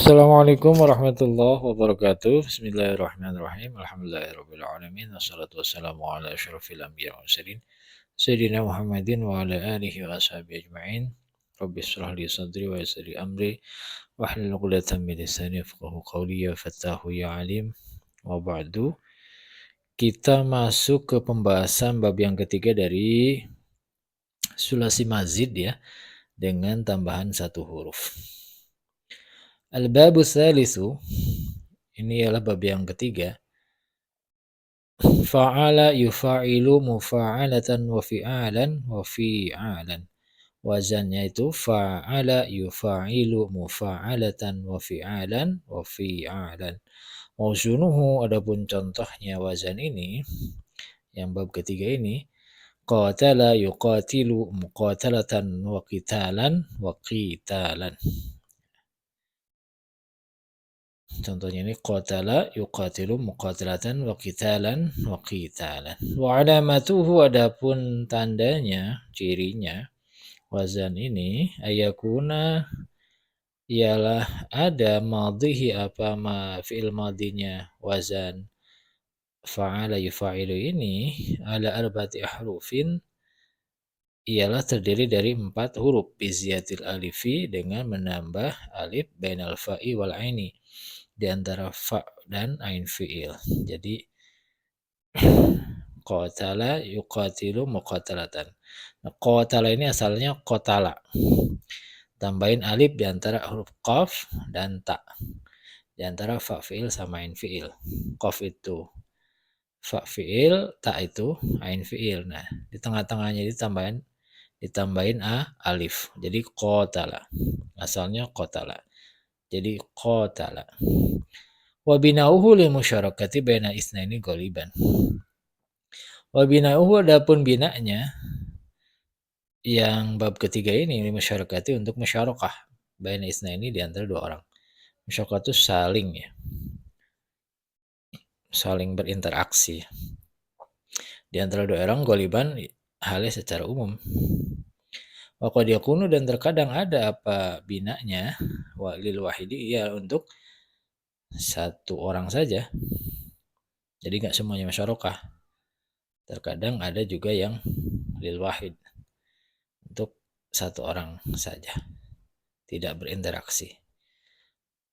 Assalamualaikum warahmatullahi wabarakatuh. Bismillahirrahmanirrahim. Alhamdulillahirrahmanirrahim. Wassalatu wassalamu ala asyrafil anbiya wa mursalin. Sayyidina Muhammadin wa ala alihi wa ashabihi ajma'in. Rabbi israh li sadri wa yassir li amri wahlul 'uqdatam min lisani yafqahu qawli ya fattahu ya alim. Wa ba'du. Kita masuk ke pembahasan bab yang ketiga dari sulasi mazid ya, dengan tambahan satu huruf. Al-babu tsalitsu, ini adalah bab yang ketiga. Fa'ala yufa'ilu mufa'alatan wa fi'alan wa fi'alan. Wazannya itu fa'ala yufa'ilu mufa'alatan wa fi'alan wa fi'alan. Mauzunuhu, adapun contohnya wazan ini, yang bab ketiga ini, qatala yuqatilu muqatalatan wa qitalan wa qitalan. Contohnya ini qatala yuqatilu muqatalatan wa qitalan wa qitalan. Wa alamatuhu, adapun tandanya, cirinya wazan ini, ayakuna, ialah ada madhihi, apa fi'il madinya wazan fa'ala yufa'ilu ini, ala arba'ati ahrufin, ialah terdiri dari 4 huruf, biziyatil alifi, dengan menambah alif, bainal fa'i wal aini, di antara fa dan ain fi'il. Jadi qatala yuqatilu muqatalatan. Nah, qatala ini asalnya qatala. Tambahin alif di antara huruf qaf dan ta. Di antara fa fi'il sama ain fi'il. Qaf itu fa fi'il, ta itu ain fi'il. Nah, di tengah-tengahnya ditambahin alif. Jadi qatala. Asalnya qatala. Jadi qatala. Wa bina'uhu lil musyarakati baina isnaini ghaliban. Wa bina'uhu, adapun bina'nya yang bab ketiga ini, lil musyarakati, untuk musyarakah baina isnaini, di antara dua orang. Musyarakah itu saling ya. Saling berinteraksi di antara dua orang, ghaliban halnya secara umum. Wa qad yakunu, dan terkadang ada apa bina'nya, wa lil wahidi, ya untuk satu orang saja. Jadi nggak semuanya musyarakah. Terkadang ada juga yang lil wahid, untuk satu orang saja, tidak berinteraksi.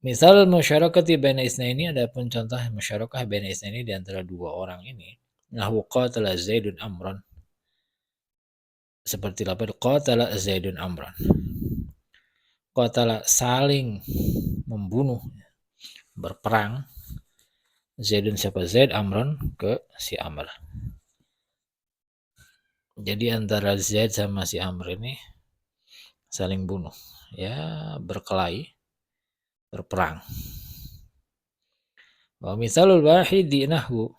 Misal musyarakati baina isnaini, adapun contoh musyarakah baina isnaini, di antara dua orang ini, nahwu qatala Zaidun Amran, seperti lafaz qatala Zaidun Amran. Qatala, saling membunuh, berperang, Zaidun, siapa Zaid, Amran, ke si Amr. Jadi antara Zaid sama si Amr ini saling bunuh, ya, berkelahi, berperang. Wa misalul wahidi nahwu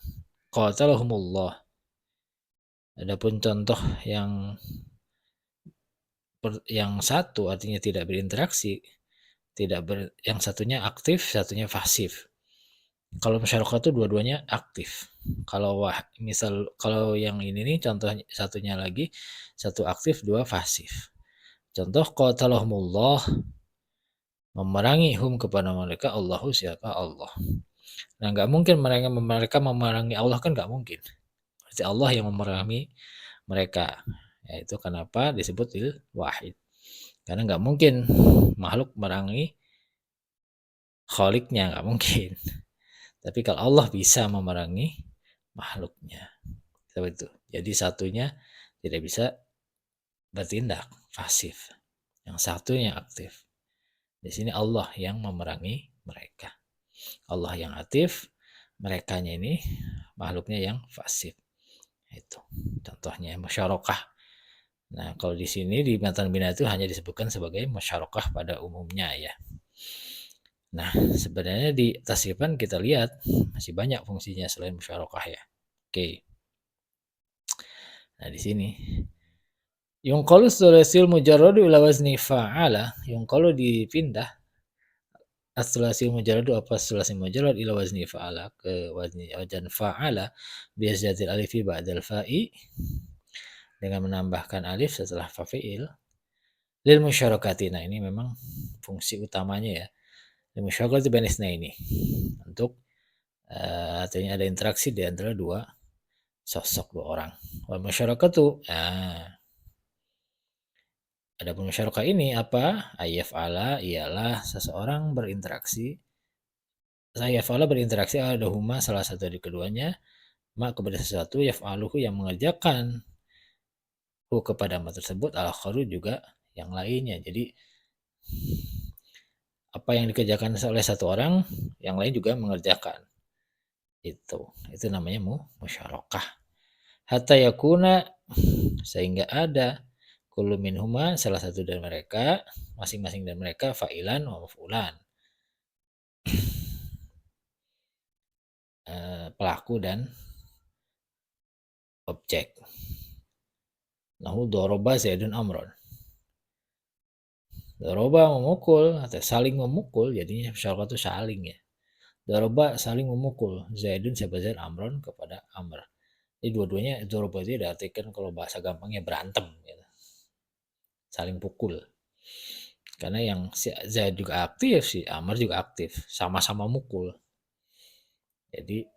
qatalahumullah. Adapun contoh yang satu, artinya tidak berinteraksi, yang satunya aktif, satunya pasif. Kalau masyarakat itu dua-duanya aktif. Kalau yang ini nih, contoh satunya lagi, satu aktif, dua pasif. Contoh qatalahumullah, memerangi hum, kepada mereka, Allahu, siapa Allah. Nah, nggak mungkin mereka memerangi Allah, kan nggak mungkin. Berarti Allah yang memerangi mereka. Yaitu kenapa disebut lil wahid. Karena nggak mungkin makhluk memerangi khaliknya, nggak mungkin. Tapi kalau Allah bisa memerangi makhluknya, seperti itu. Jadi satunya tidak bisa bertindak pasif, yang satunya aktif. Di sini Allah yang memerangi mereka. Allah yang aktif, merekanya ini makhluknya yang pasif. Itu contohnya musyarakah. Nah, kalau di sini di matan bina itu hanya disebutkan sebagai musyarakah pada umumnya ya. Nah, sebenarnya di tasrifan kita lihat masih banyak fungsinya selain musyarakah ya. Oke. Nah, di sini yunqalu tsulasil mujarradu ila wazni fa'ala, yunqalu, dipindah, as-tsulasil mujarradu, apa tsulasil mujarrad, ila wazni fa'ala, ke wazan fa'ala, biazzatil alifi ba'dal fa'i, dengan menambahkan alif setelah fa fi'il, lil musyarakati. Nah, ini memang fungsi utamanya ya, Musyarakati baina ini untuk artinya ada interaksi di antara dua sosok, dua orang. Wal musyarakatu, adapun musyarakah ini apa? Ayaf'ala ialah seseorang berinteraksi. Ayaf'ala berinteraksi adahuma salah satu dari keduanya kepada sesuatu yaf'aluhu yang mengerjakan kepada ma tersebut al-akharu juga yang lainnya. Jadi apa yang dikerjakan oleh satu orang, yang lain juga mengerjakan. Itu namanya musyarakah. Hatta yakuna, sehingga ada kullu minhuma, salah satu dari mereka, masing-masing dari mereka fa'ilan wa maf'ulan, pelaku dan objek. Nahu doroba zaidun amron. Doroba memukul atau saling memukul, jadinya musyarakah itu saling ya. Doroba saling memukul zaidun siapa zaid amron kepada amr. Jadi dua-duanya doroba itu diartikan kalau bahasa gampangnya berantem gitu. Saling pukul. Karena yang si Zaid juga aktif, si Amr juga aktif, sama-sama mukul. Jadi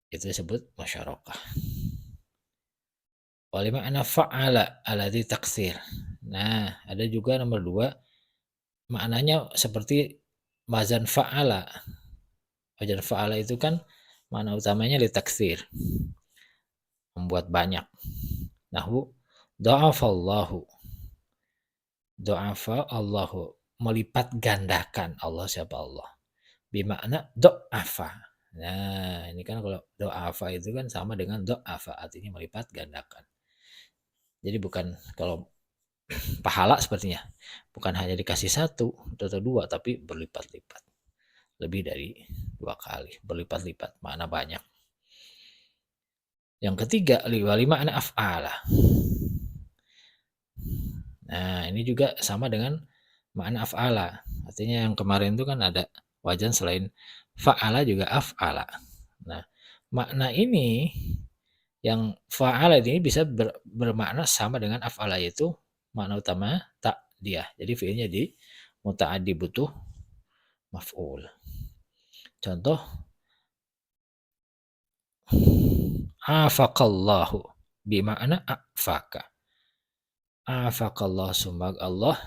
itu disebut musyarakah. Wali makna fa'ala alladzi taksir. Nah, ada juga nomor 2 maknanya seperti wazan fa'ala. Wazan fa'ala itu kan makna utamanya ditaksir, membuat banyak. Nahu dha'afallahu. Dha'afa Allahu, melipat gandakan Allah, siapa Allah. Bimakna do'afa. Nah, ini kan kalau do'afa itu kan sama dengan do'afa, artinya melipat gandakan. Jadi bukan kalau pahala sepertinya, bukan hanya dikasih 1 atau 2, tapi berlipat-lipat. Lebih dari 2 kali, berlipat-lipat, makna banyak. Yang ketiga, wali makna af'ala. Nah, ini juga sama dengan makna af'ala. Artinya yang kemarin itu kan ada wajan selain fa'ala juga af'ala. Nah, makna ini yang fa'ala ini bisa bermakna sama dengan af'ala, yaitu makna utama ta'diyah. Jadi fi'ilnya di muta'addi butuh maf'ul. Contoh afaqallahu bimakna afaka. Afaqallah, sumag Allah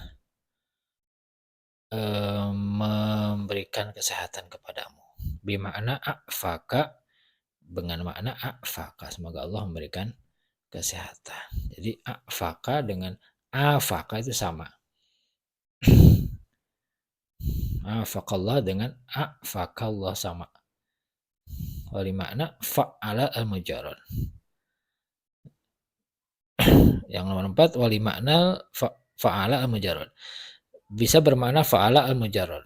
memberikan kesehatan kepadamu. Bimakna afaka, dengan makna afaka, semoga Allah memberikan kesehatan. Jadi afaka dengan afaka itu sama. Afaqallah dengan afakallah sama. Wali makna fa'ala al-mujarrad. Yang nomor 4, wali makna fa'ala al-mujarrad. Bisa bermakna fa'ala al-mujarrad.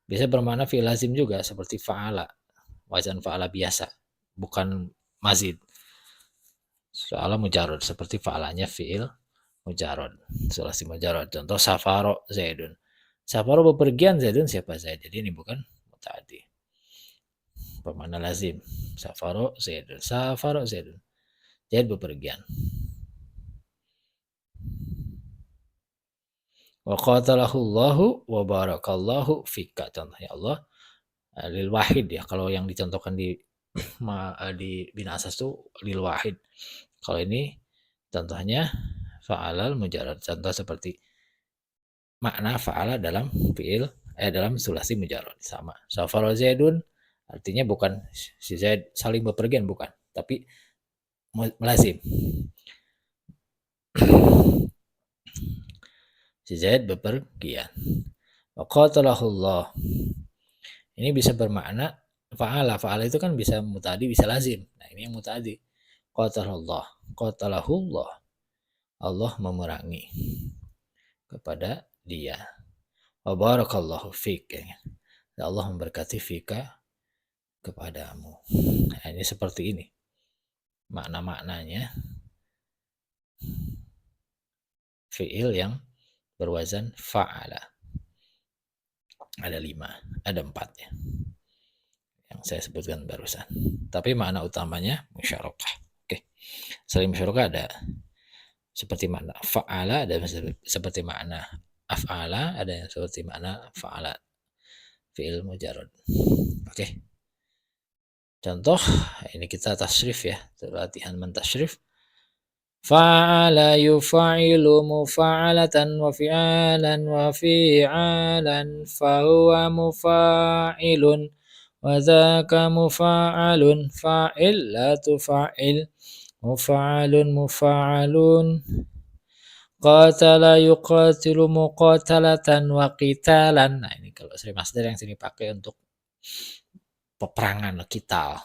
Bisa bermakna fi'il lazim juga seperti fa'ala. Wazan fa'ala biasa, bukan mazid. Fa'ala mujarrad seperti fa'alanya fi'il mujarrad, sulasi mujarrad. Contoh safaro zaidun. Safaro bepergian zaidun, siapa Zaid. Jadi ini bukan muta'addi. Bermakna lazim. Safaro zaidun. Safaro zaidun. Zaid bepergian. Wa qatalahullahu wa barakallahu fika. Contohnya Allah lil wahid ya. Kalau yang dicontohkan di bina asas itu lil wahid. Kalau ini contohnya fa'alal mujarrad. Contoh seperti makna fa'ala dalam fi'il dalam sulasi mujarrad sama. Safara zaidun artinya bukan si Zaid saling bepergian, bukan, tapi melazim. Si Zaid bepergian. Wa qatalahullah. Ini bisa bermakna fa'ala. Fa'ala itu kan bisa muta'addi, bisa lazim. Nah, ini yang muta'addi. Qatalahullah. Qatalahullah. Allah memerangi kepada dia. Wa barakallahu fik. Allah memberkati fika kepadamu. Nah, ini seperti ini. Makna-maknanya fi'il yang berwazan fa'ala. Ada 5, ada 4 ya. Yang saya sebutkan barusan. Tapi makna utamanya musyarakah. Oke. Selain musyarakah ada seperti makna fa'ala, ada seperti makna af'ala, ada yang seperti makna fa'ala, fi'il mujarrad. Oke. Contoh, ini kita tasrif ya, latihan mentasrif. Fa'ala yufa'ilu mufa'alatan wa fi'alan wa fi'alan fahuwa mufa'ilun wa dzaka mufa'alun fa'il la tufa'il mufa'alun mufa'alun qatala yuqatilu muqatalatan wa qitalan. Nah, ini kalau sri masdar yang sini pakai untuk peperangan, qital.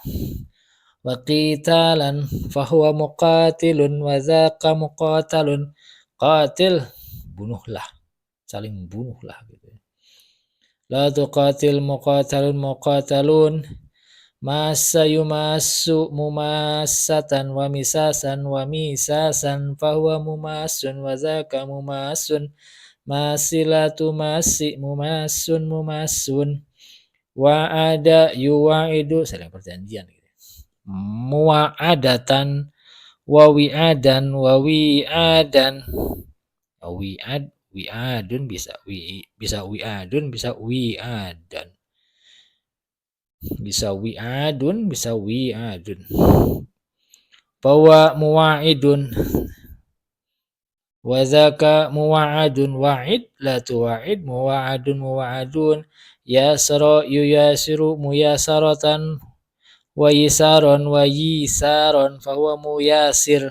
Wa qitalan fahuwa muqatilun wa dzaka muqatalun. Qatil, bunuhlah, saling bunuhlah gitu. La tuqatil muqatalun muqatalun. Massa yumassu mumassatan wa misasan wa misasan fahuwa mumassun wa dzaka mumassun. Masilatu masi mumassun mumassun. Wa'ada yuwa'idu, saling perjanjian gitu. Muwa'adatan wa wi'adan wa wi'adan. Wi'adun bisa wi'adun, bisa wi'adan. Bisa wi'adun, bisa wi'adun. Bahwa muwa'idun wa dzaka muwa'adun wa'id la tuwa'id muwa'adun muwa'adun. Yasra yuyasiru muyasaratan wa yisaron wa yisaron fahuwa muyasir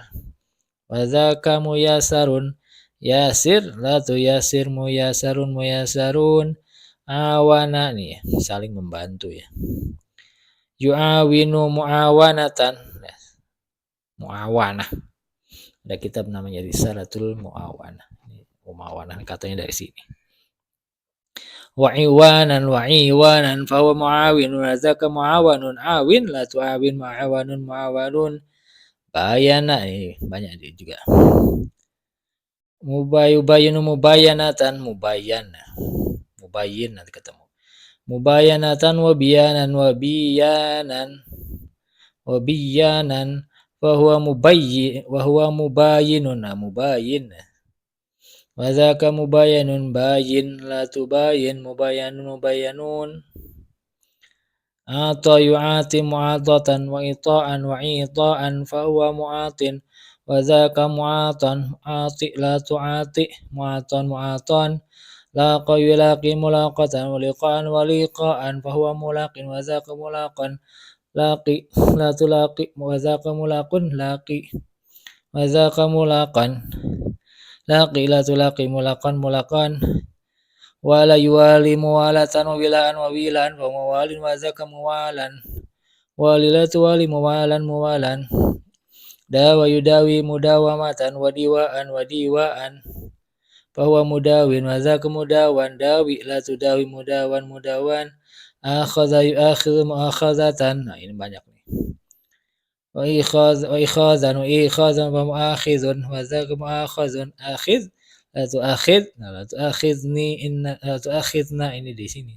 wa dzaka muyasarun. Yasir la tuyasir muyasarun muyasarun. Awana nih saling membantu ya. Yu'awinu mu'awanatan. Mu'awanah. Ada kitab namanya Risalatul Mu'awanah. Mu'awanah katanya dari sini. Wa'iwanan wa'iwanan fahuwa mu'awinun wa dzaka mu'awanun awin la tu'awin mu'awanun mu'awanun. Bayana ini banyak juga. Mubayinu mubayanatan mubayana. Mubayyin nanti ketemu. Mubayanatan wa biyanan wa biyanan wa biyanan wa huwa mubayyinun mubayyin wa dzaka mubayyanun bayyin la tubayyin mubayyanun mubayyanun. Ata yu'ati mu'atatan wa ita'an wa ita'an fa huwa mu'atin wa dzaka mu'atan mu'ati la tu'ati mu'atan mu'atan. Laqa yulaqi mulaqatan wa liqa'an wa liqa'an fa huwa mulaqin wa dzaka mulaqan. Laqi la tulaqi wa dzaka mulaqun laqi wa dzaka mulaqan. Laqi la tulaqi mulaqan mulaqan. Wala yuwali muwalatan wa wilaan wa wilaan fa muwalin wa dzaka muwalan. Walilatu wali muwalan muwalan. Dawa yudawi mudawamatan wa diwaan wa diwaan. Fahuwa mudawin wa dzaka mudawan. Dawi la tudawi mudawan mudawan. Akhadha yu'akhidhu mu'akhadhatan. Nah, ini banyak nih. Wa ikhadzan wa ikhadzan wa mu'akhidhun wa dzaka mu'akhadhun. Akhidh la tu'akhidh. Nah, la tu'akhidni inna la tu'akhidna ini di sini.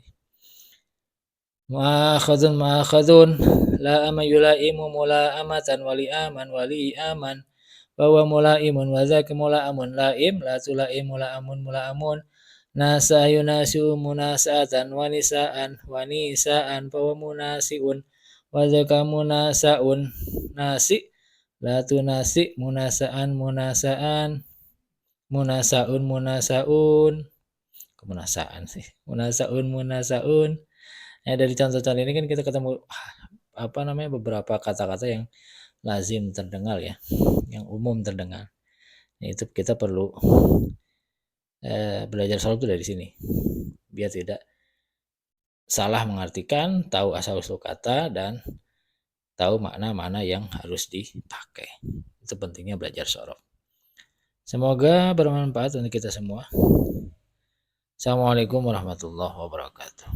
Mu'akhadhun mu'akhadhun. La ama yulaimu mula'amatan wa li'aman wa li'aman. Bahwa mulaimun wa dzaka mulaimun laim la tulaim mulaimun mulaimun. Nasa yunasiu munasa'atan wa nisa'an wa nisa'an bahwa munasiun wa dzaka munasaun. Nasi la tunasi munasa'an munasa'an munasaun munasaun. Kemunasaan sih. Munasaun munasaun. Nah, dari contoh-contoh ini kan kita ketemu beberapa kata-kata yang lazim terdengar ya, yang umum terdengar. Nah, itu kita perlu belajar selalu dari sini biar tidak salah mengartikan, tahu asal-usul kata dan tahu makna-makna yang harus dipakai. Itu pentingnya belajar sorof. Semoga bermanfaat untuk kita semua. Assalamualaikum warahmatullahi wabarakatuh.